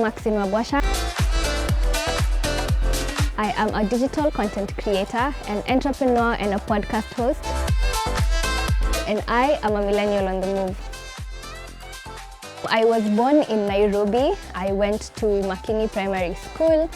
Maxine Wabosha. I am a digital content creator, an entrepreneur, and a podcast host. And I am a millennial on the move. I was born in Nairobi. I went to Makini Primary School.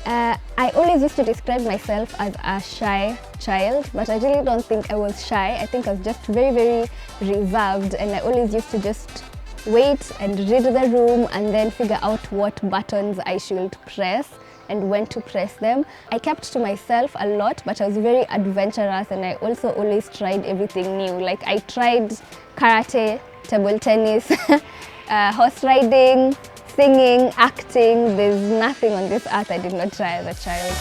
I always used to describe myself as a shy child, but I really don't think I was shy. I think I was just very, very reserved, and I always used to just wait and read the room and then figure out what buttons I should press and when to press them. I kept to myself a lot, but I was very adventurous, and I also always tried everything new. Like I tried karate, table tennis, horse riding, singing, acting. There's nothing on this earth I did not try as a child.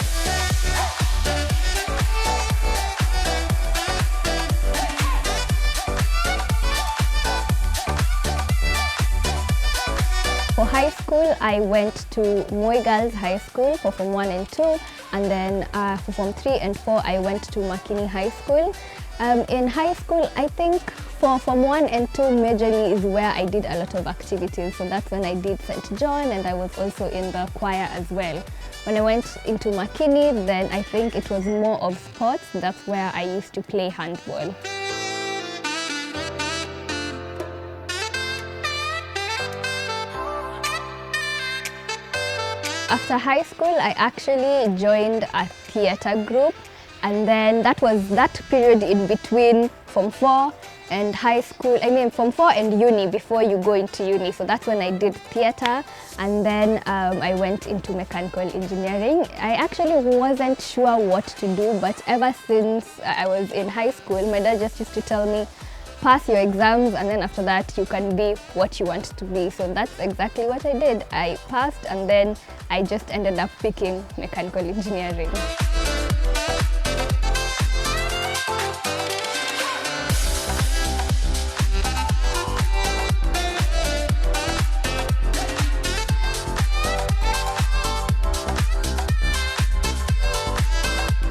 For high school, I went to Moi Girls High School for Form 1 and 2, and then for Form 3 and 4, I went to Makini High School. In high school, I think for Form 1 and 2 majorly is where I did a lot of activities. So that's when I did St. John, and I was also in the choir as well. When I went into Makini, then I think it was more of sports. That's where I used to play handball. After high school, I actually joined a theatre group, and then that was that period in between Form 4 and high school, Form 4 and uni, before you go into uni. So that's when I did theatre, and then I went into mechanical engineering. I actually wasn't sure what to do, but ever since I was in high school, my dad just used to tell me, pass your exams, and then after that you can be what you want to be. So that's exactly what I did. I passed, and then I just ended up picking mechanical engineering.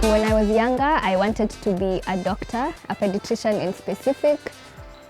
When I was younger, I wanted to be a doctor, a pediatrician in specific,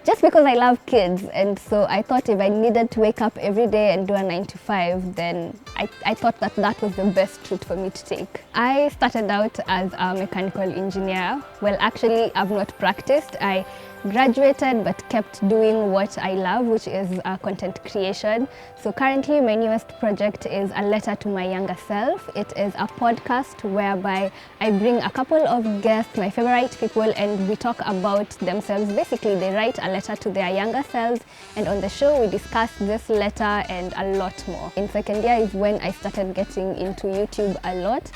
just because I love kids. And so I thought if I needed to wake up every day and do a 9 to 5, then I thought that that was the best route for me to take. I started out as a mechanical engineer. Well, actually, I've not practiced. I graduated but kept doing what I love, which is content creation. So currently my newest project is A Letter to My Younger Self. It is a podcast whereby I bring a couple of guests, my favorite people, and we talk about themselves. Basically, they write a letter to their younger selves, and on the show we discuss this letter and a lot more. In second year is when I started getting into YouTube a lot.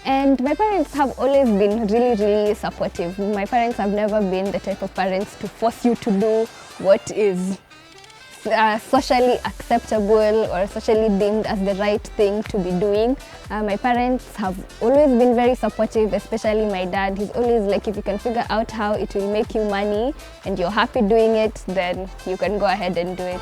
And my parents have always been really, really supportive. My parents have never been the type of parents to force you to do what is socially acceptable or socially deemed as the right thing to be doing. My parents have always been very supportive, especially my dad. He's always like, if you can figure out how it will make you money and you're happy doing it, then you can go ahead and do it.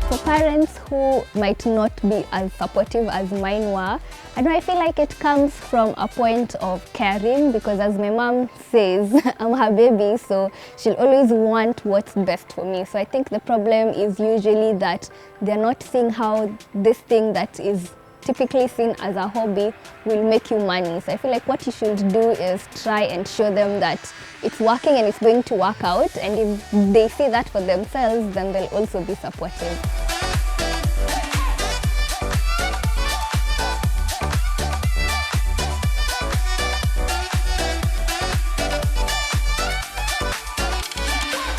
For parents who might not be as supportive as mine were, I feel like it comes from a point of caring, because as my mom says, I'm her baby, so she'll always want what's best for me. So I think the problem is usually that they're not seeing how this thing that is typically seen as a hobby will make you money. So I feel like what you should do is try and show them that it's working and it's going to work out, and if they see that for themselves, then they'll also be supportive.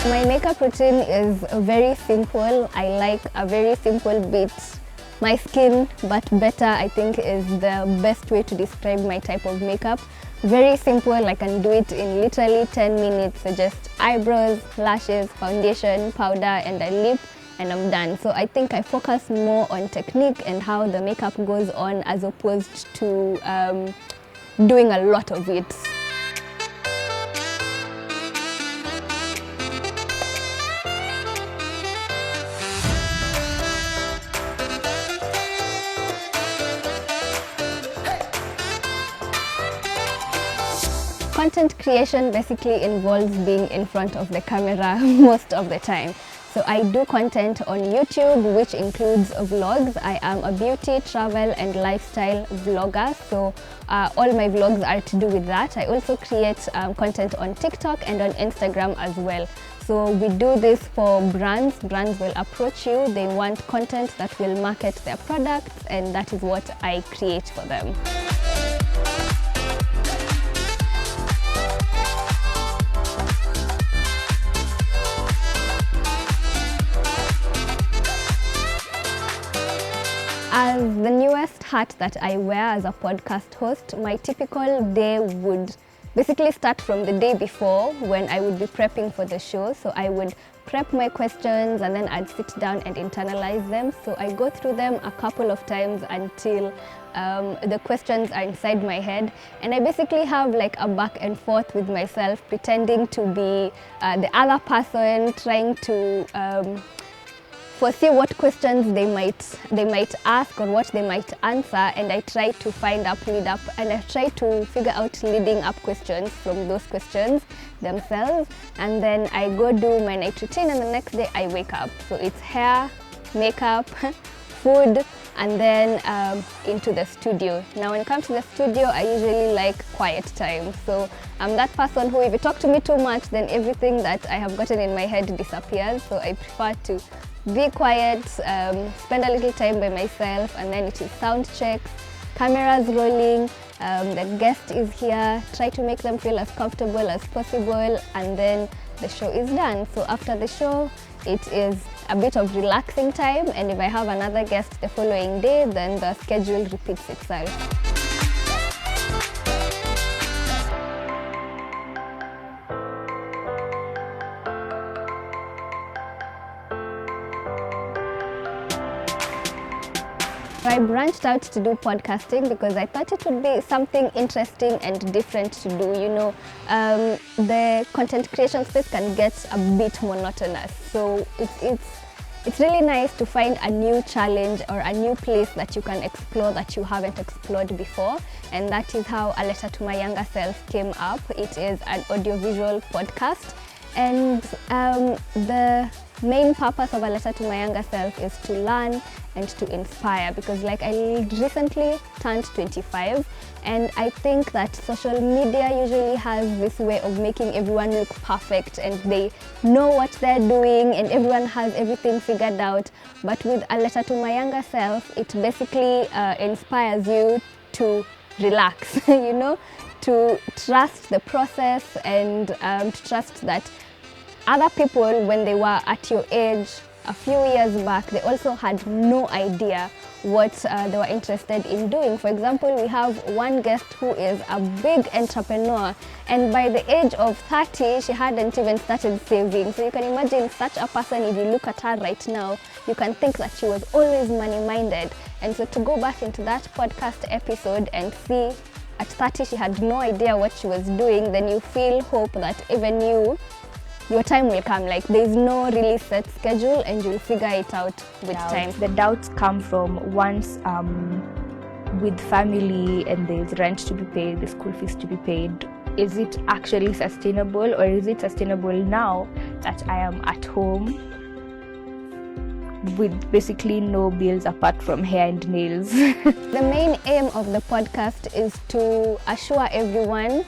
My makeup routine is very simple. I like a very simple bit. My skin, but better, I think, is the best way to describe my type of makeup. Very simple. I can do it in literally 10 minutes. So just eyebrows, lashes, foundation, powder, and a lip, and I'm done. So I think I focus more on technique and how the makeup goes on, as opposed to doing a lot of it. content creation basically involves being in front of the camera most of the time. So I do content on YouTube, which includes vlogs. I am a beauty, travel and lifestyle vlogger, so all my vlogs are to do with that. I also create content on TikTok and on Instagram as well. So we do this for brands. Brands will approach you, they want content that will market their products, and that is what I create for them. As the newest hat that I wear as a podcast host, my typical day would basically start from the day before when I would be prepping for the show. So I would prep my questions and then I'd sit down and internalize them. So I go through them a couple of times until the questions are inside my head, and I basically have like a back and forth with myself, pretending to be the other person, trying to foresee what questions they might ask or what they might answer, and I try to lead up, and I try to figure out leading up questions from those questions themselves, and then I go do my night routine, and the next day I wake up. So it's hair, makeup, food, and then into the studio. Now when it comes to the studio, I usually like quiet time. So I'm that person who, if you talk to me too much, then everything that I have gotten in my head disappears. So I prefer to be quiet, spend a little time by myself, and then it is sound checks, cameras rolling, the guest is here, try to make them feel as comfortable as possible, and then the show is done. So after the show, it is a bit of relaxing time, and if I have another guest the following day, then the schedule repeats itself. I branched out to do podcasting because I thought it would be something interesting and different to do. You know, the content creation space can get a bit monotonous, so it's really nice to find a new challenge or a new place that you can explore that you haven't explored before, and that is how A Letter to My Younger Self came up. It is an audiovisual podcast, and the main purpose of A Letter to My Younger Self is to learn and to inspire, because like I recently turned 25, and I think that social media usually has this way of making everyone look perfect and they know what they're doing and everyone has everything figured out. But with A Letter to My Younger Self, it basically inspires you to relax, you know, to trust the process, and to trust that other people, when they were at your age a few years back, they also had no idea what they were interested in doing. For example, we have one guest who is a big entrepreneur, and by the age of 30, she hadn't even started saving. So you can imagine such a person, if you look at her right now, you can think that she was always money-minded. And so to go back into that podcast episode and see at 30 she had no idea what she was doing, then you feel hope that even your time will come. Like there's no really set schedule, and you'll figure it out with time. The doubts come from once with family, and there's rent to be paid, the school fees to be paid. Is it actually sustainable, or is it sustainable now that I am at home with basically no bills apart from hair and nails? The main aim of the podcast is to assure everyone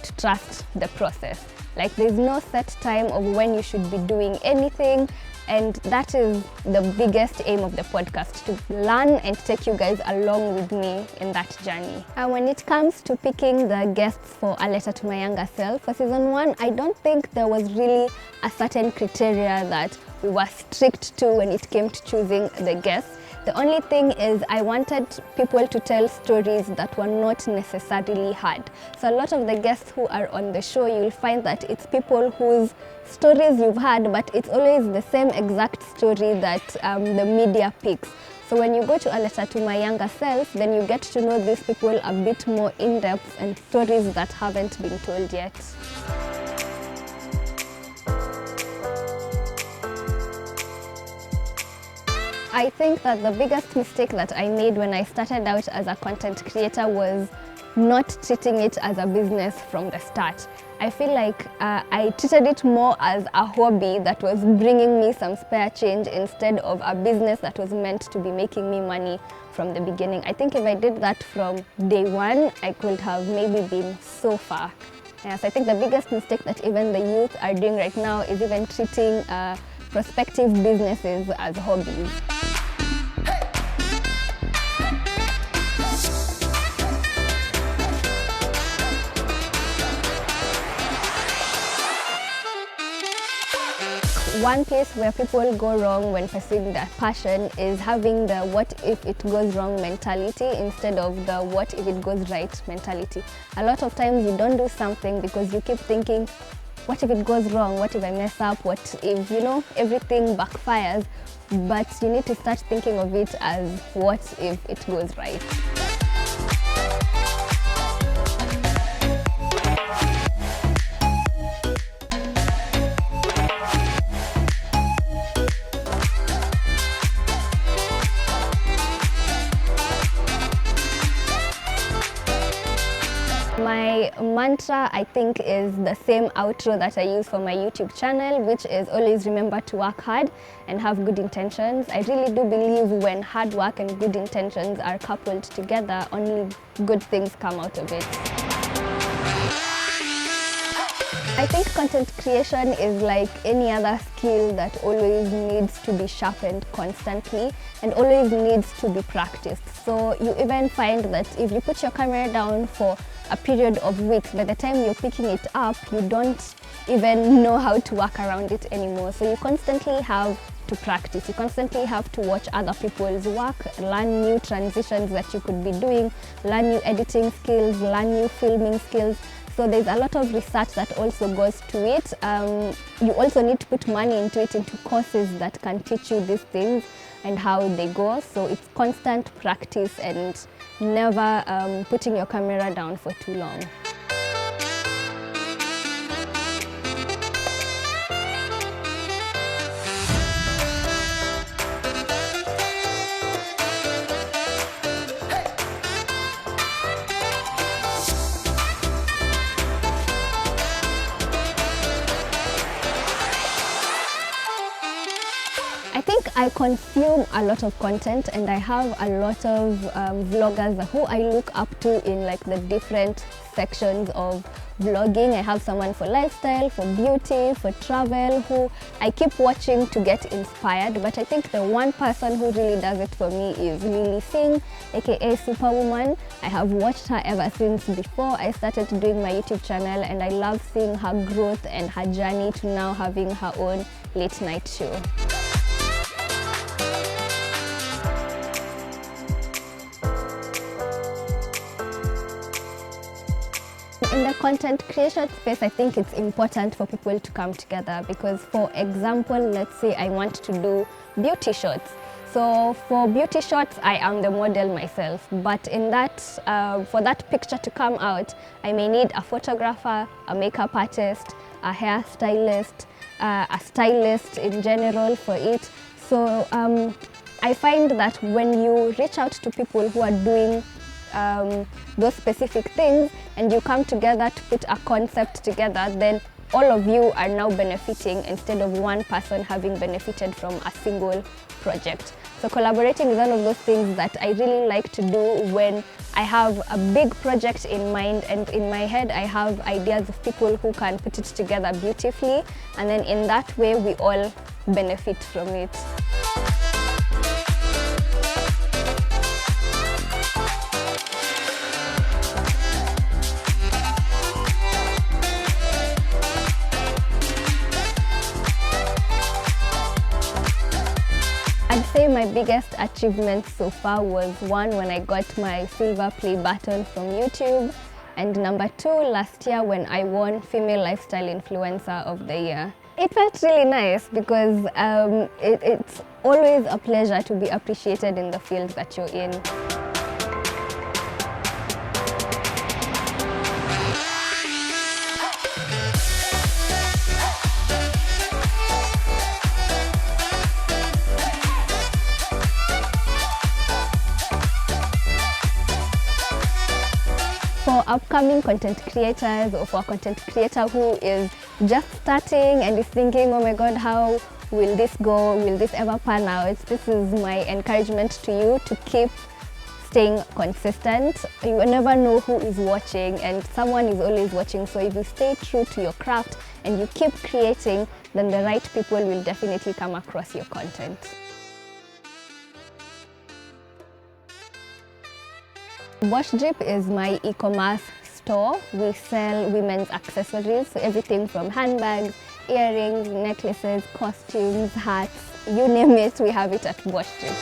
to trust the process. Like there's no set time of when you should be doing anything, and that is the biggest aim of the podcast, to learn and take you guys along with me in that journey. And when it comes to picking the guests for A Letter to My Younger Self, for season 1, I don't think there was really a certain criteria that we were strict to when it came to choosing the guests. The only thing is I wanted people to tell stories that were not necessarily hard. So a lot of the guests who are on the show, you'll find that it's people whose stories you've heard, but it's always the same exact story that the media picks. So when you go to A Letter to My Younger Self, then you get to know these people a bit more in depth, and stories that haven't been told yet. I think that the biggest mistake that I made when I started out as a content creator was not treating it as a business from the start. I feel like I treated it more as a hobby that was bringing me some spare change instead of a business that was meant to be making me money from the beginning. I think if I did that from day one, I could have maybe been so far. Yes, I think the biggest mistake that even the youth are doing right now is even treating prospective businesses as hobbies. One place where people go wrong when pursuing their passion is having the what if it goes wrong mentality instead of the what if it goes right mentality. A lot of times you don't do something because you keep thinking, what if it goes wrong? What if I mess up? What if, everything backfires? But you need to start thinking of it as what if it goes right. My mantra, I think, is the same outro that I use for my YouTube channel, which is always remember to work hard and have good intentions. I really do believe when hard work and good intentions are coupled together, only good things come out of it. I think content creation is like any other skill that always needs to be sharpened constantly and always needs to be practiced. So you even find that if you put your camera down for a period of weeks, by the time you're picking it up, you don't even know how to work around it anymore. So you constantly have to practice. You constantly have to watch other people's work, learn new transitions that you could be doing, learn new editing skills, learn new filming skills. So there's a lot of research that also goes to it. You also need to put money into it, into courses that can teach you these things and how they go. So it's constant practice and never putting your camera down for too long. I think I consume a lot of content and I have a lot of vloggers who I look up to in like the different sections of vlogging. I have someone for lifestyle, for beauty, for travel, who I keep watching to get inspired. But I think the one person who really does it for me is Lily Singh, aka Superwoman. I have watched her ever since before I started doing my YouTube channel, and I love seeing her growth and her journey to now having her own late night show. In the content creation space, I think it's important for people to come together because, for example, let's say I want to do beauty shots. So for beauty shots, I am the model myself, but in that, for that picture to come out, I may need a photographer, a makeup artist, a hairstylist, a stylist in general for it. So I find that when you reach out to people who are doing those specific things and you come together to put a concept together, then all of you are now benefiting instead of one person having benefited from a single project. So collaborating is one of those things that I really like to do when I have a big project in mind, and in my head I have ideas of people who can put it together beautifully, and then in that way we all benefit from it. I'd say my biggest achievement so far was one, when I got my silver play button from YouTube, and number two, last year when I won Female Lifestyle Influencer of the Year. It felt really nice because it's always a pleasure to be appreciated in the field that you're in. For upcoming content creators, or for a content creator who is just starting and is thinking, oh my God, how will this go? Will this ever pan out? This is my encouragement to you to keep staying consistent. You never know who is watching, and someone is always watching. So if you stay true to your craft and you keep creating, then the right people will definitely come across your content. Bosch Drip is my e-commerce store. We sell women's accessories, so everything from handbags, earrings, necklaces, costumes, hats, you name it, we have it at Bosch Drip.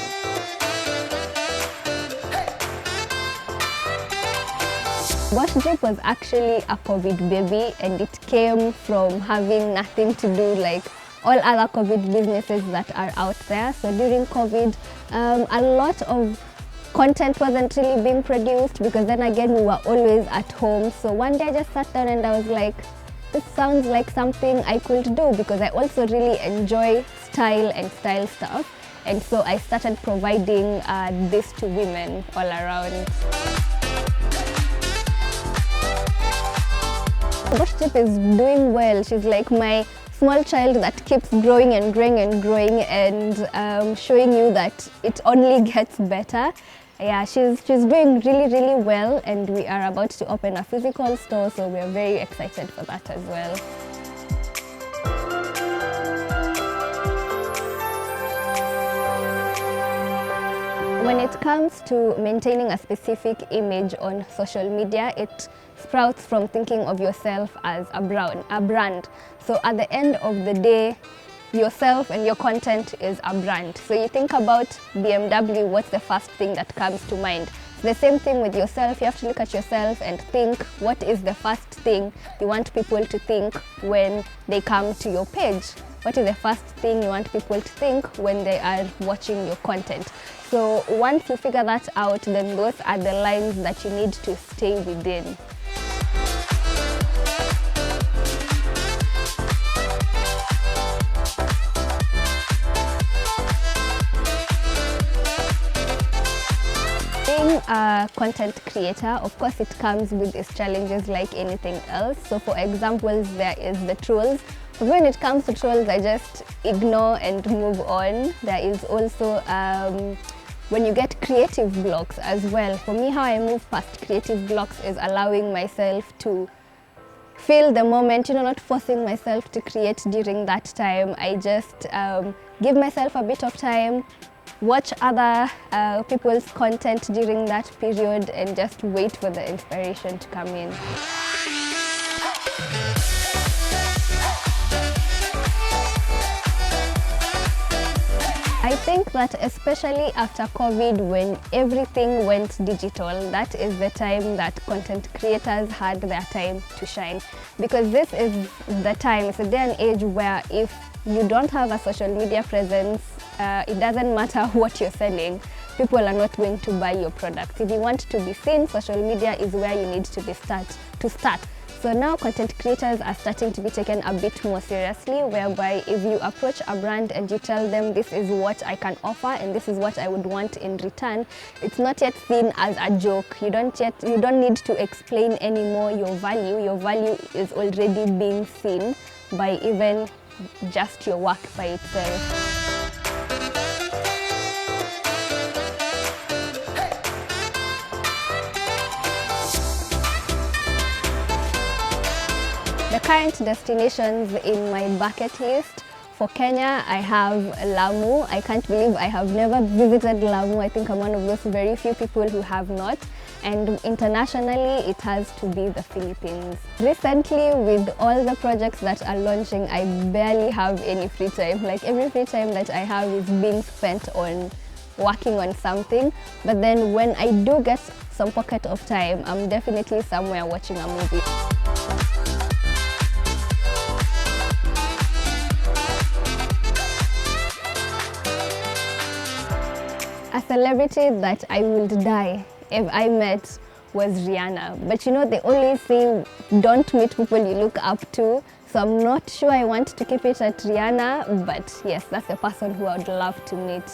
Bosch Drip was actually a COVID baby, and it came from having nothing to do like all other COVID businesses that are out there. So during COVID, a lot of content wasn't really being produced, because then again we were always at home. So one day I just sat down and I was like, this sounds like something I could do, because I also really enjoy style and style stuff. And so I started providing this to women all around. Bosch Drip is doing well. She's like my small child that keeps growing and growing and growing, and showing you that it only gets better. Yeah, she's doing really, really well, and we are about to open a physical store, so we are very excited for that as well. When it comes to maintaining a specific image on social media, it sprouts from thinking of yourself as a brand. So at the end of the day, yourself and your content is a brand. So you think about BMW, what's the first thing that comes to mind? It's the same thing with yourself. You have to look at yourself and think, what is the first thing you want people to think when they come to your page? What is the first thing you want people to think when they are watching your content? So once you figure that out, then those are the lines that you need to stay within. Being a content creator, of course, it comes with its challenges like anything else. So for examples, there is the trolls. But when it comes to trolls, I just ignore and move on. There is also when you get creative blocks as well. For me, how I move past creative blocks is allowing myself to feel the moment, not forcing myself to create during that time. I just give myself a bit of time, watch other people's content during that period, and just wait for the inspiration to come in. I think that especially after COVID, when everything went digital, that is the time that content creators had their time to shine. Because this is the time, it's a day and age where if you don't have a social media presence, it doesn't matter what you're selling, people are not going to buy your products. If you want to be seen, social media is where you need to start. So now content creators are starting to be taken a bit more seriously, whereby if you approach a brand and you tell them this is what I can offer and this is what I would want in return, it's not yet seen as a joke. You don't need to explain anymore your value. Your value is already being seen by even just your work by itself. The current destinations in my bucket list: for Kenya, I have Lamu. I can't believe I have never visited Lamu. I think I'm one of those very few people who have not. And internationally, it has to be the Philippines. Recently, with all the projects that are launching, I barely have any free time. Like, every free time that I have is being spent on working on something. But then when I do get some pocket of time, I'm definitely somewhere watching a movie. A celebrity that I would die if I met was Rihanna. But they always say don't meet people you look up to. So I'm not sure I want to keep it at Rihanna, but yes, that's the person who I would love to meet.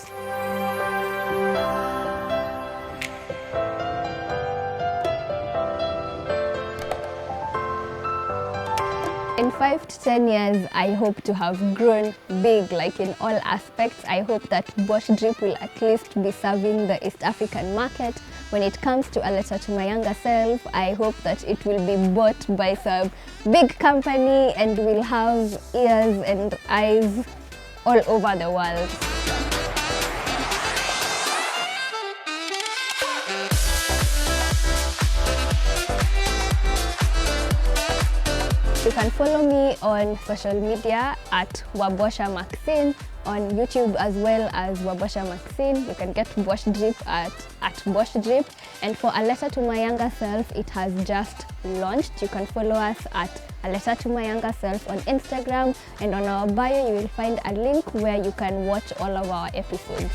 5 to 10 years, I hope to have grown big, like in all aspects. I hope that Bosch Drip will at least be serving the East African market. When it comes to a letter to my younger self, I hope that it will be bought by some big company and will have ears and eyes all over the world. You can follow me on social media at Wabosha Maxine, on YouTube as well as Wabosha Maxine. You can get Bosch Drip at Bosch Drip. And for A Letter to My Younger Self, it has just launched. You can follow us at A Letter to My Younger Self on Instagram, and on our bio you will find a link where you can watch all of our episodes.